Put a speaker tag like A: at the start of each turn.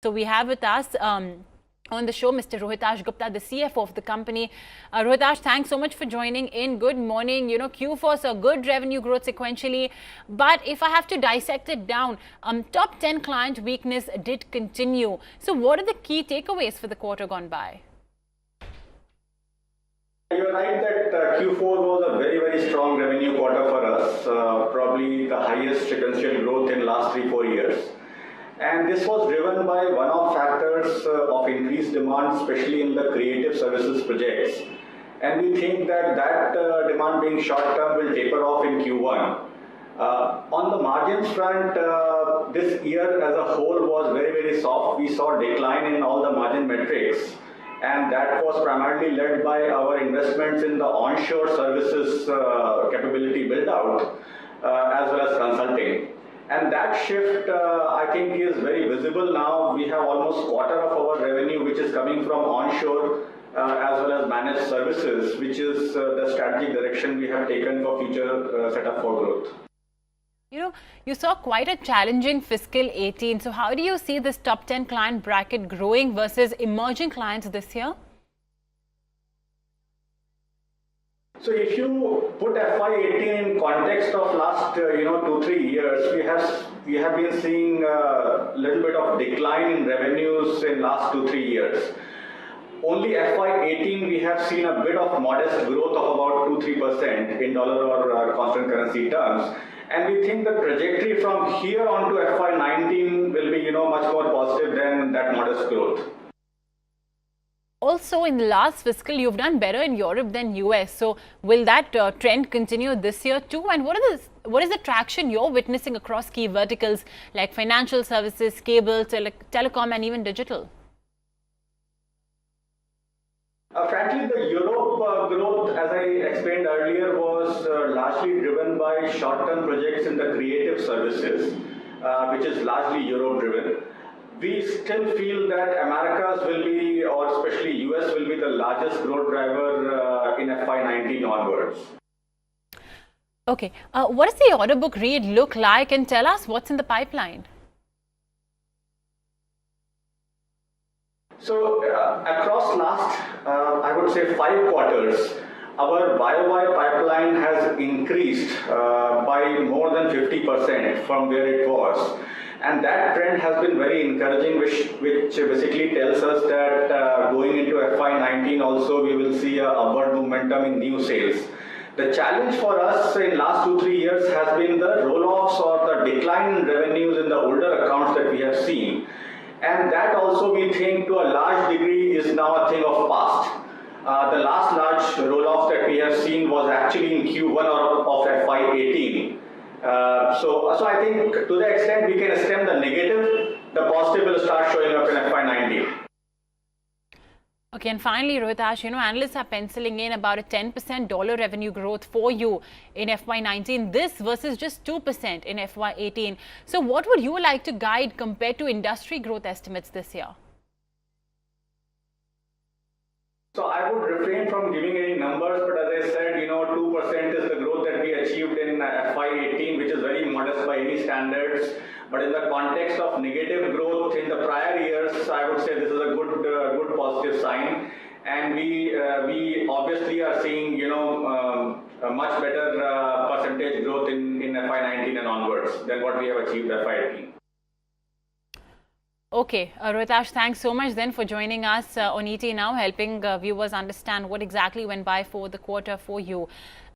A: So we have with us on the show Mr. Rohitash Gupta, the CFO of the company. Rohitash, thanks so much for joining in. Good morning. You know, Q4 saw good revenue growth sequentially. But if I have to dissect it down, top 10 client weakness did continue. So what are the key takeaways for the quarter gone by?
B: You're right that Q4 was a very strong revenue quarter for us, probably the highest sequential growth in last 3-4 years. And this was driven by one-off factors of increased demand, especially in the creative services projects. And we think that demand being short-term will taper off in Q1. On the margins front, this year as a whole was very soft. We saw decline in all the margin metrics. And that was primarily led by our investments in the onshore services capability build-out, as well as consulting. And that shift, I think, is very visible now. We have almost quarter of our revenue which is coming from onshore as well as managed services, which is the strategic direction we have taken for future setup for growth.
A: You know, you saw quite a challenging fiscal 18. So how do you see this top 10 client bracket growing versus emerging clients this year?
B: So if you put FY18 in context of last 2-3 years, we have been seeing a little bit of decline in revenues in last 2-3 years. Only FY18 we have seen a bit of modest growth of about 2-3% in dollar or constant currency terms, and we think the trajectory from here on to FY19 will be much more positive than that modest growth.
A: Also, in the last fiscal, you've done better in Europe than US. So, will that trend continue this year too? And what is the traction you're witnessing across key verticals like financial services, cable, telecom, and even digital?
B: Frankly, the Europe growth, as I explained earlier, was largely driven by short-term projects in the creative services, which is largely Europe-driven. We still feel that Americas will be, or especially US will be the largest growth driver in FY19 onwards.
A: Okay, what does the order book read look like, and tell us what's in the pipeline?
B: So across last, I would say 5 quarters, our YOY pipeline has increased by more than 50% from where it was. And that trend has been very encouraging, which basically tells us that going into FY19 also we will see a upward momentum in new sales. The challenge for us in last 2-3 years has been the roll-offs or the decline in revenues in the older accounts that we have seen. And that also we think to a large degree is now a thing of past. The last large roll-off that we have seen was actually in Q1 of FY18. So I think to the extent we can stem the negative, the positive will start showing up in FY19.
A: Okay, and finally, Rohitash, analysts are penciling in about a 10% dollar revenue growth for you in FY19. This versus just 2% in FY18. So what would you like to guide compared to industry growth estimates this year?
B: So I would refrain from giving any numbers, but as I said, 2% is the growth that we achieved in FY18, which is very modest by any standards. But in the context of negative growth in the prior years, I would say this is a good positive sign. And we obviously are seeing, a much better percentage growth in FY19 and onwards than what we have achieved FY18.
A: Okay, Rohitash, thanks so much then for joining us on ET Now, helping viewers understand what exactly went by for the quarter for you.